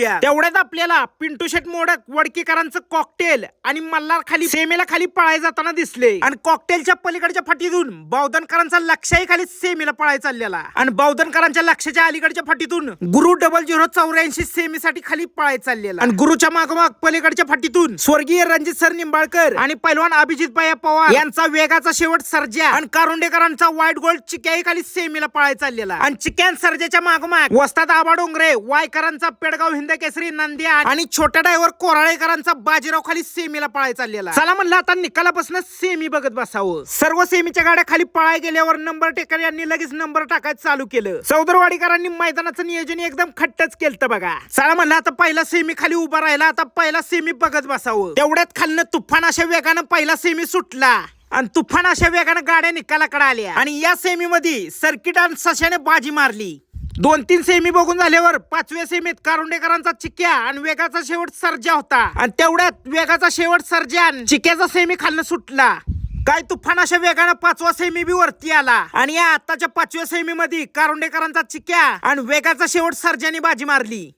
तेवढ्यात आपल्याला पिंटू शेट मोडक वडकीकरांचं कॉकटेल आणि मल्हार खाली सेमीला खाली पळाय जाताना दिसले आणि कॉकटेलच्या पलीकडच्या फाटीतून बावधनकरांचा लक्षही खाली सेमीला पळाय चाललेला आणि बावधनकरांच्या लक्षाच्या अलीकडच्या फाटीतून गुरु 0084 सेमीसाठी खाली पळाय चाललेला आणि गुरुच्या मागोमाग पलीकडच्या फाटीतून स्वर्गीय रणजित सर निंबाळकर आणि पैलवान अभिजित भाई पवार यांचा वेगाचा शेवट सर्जा आणि कारुंडेकरांचा व्हाईट गोल्ड चिक्याही खाली सेमीला पळाय चाललेला आणि चिक्यान सर्जाच्या मागोमाग वस्ताद आबा डोंगरे वायकरांचा पेडगाव हिंद केसरी नंद्या आणि छोटा ड्रायव्हर कोराळेकरांचा बाजीराव खाली सेमीला पळाय चाललेला. चला म्हणलं आता निकालापासून सेमी बघत बसावं. सर्व सेमीच्या गाड्या खाली पळाय गेल्यावर नंबर टेकर यांनी लगेच नंबर टाकायचं चालू केलं. चौदरवाडीकरांनी मैदानाचं नियोजन एकदम खट्टच केलं बघा. चला म्हणलं आता पहिला सेमी खाली उभा राहिला. आता पहिला सेमी बघत बसावं. तेवढ्यात खालनं तुफान अशा वेगानं पहिला सेमी सुटला आणि तुफान अशा वेगानं गाड्या निकालाकडे आल्या आणि या सेमी मध्ये सर्किट आणि सशाने बाजी मारली. 2-3 सेमी बघून झाल्यावर 5व्या सेमीत कारुंडेकरांचा चिक्या आणि वेगाचा शेवट सर्जा होता आणि तेवढ्यात वेगाचा शेवट सर्जा चिक्याचा सेमी खालनं सुटला. काय तुफान अशा वेगानं 5वा सेमी बी वरती आला आणि या आताच्या 5व्या सेमी मध्ये कारुंडेकरांचा चिक्या आणि वेगाचा शेवट सर्जाने बाजी मारली.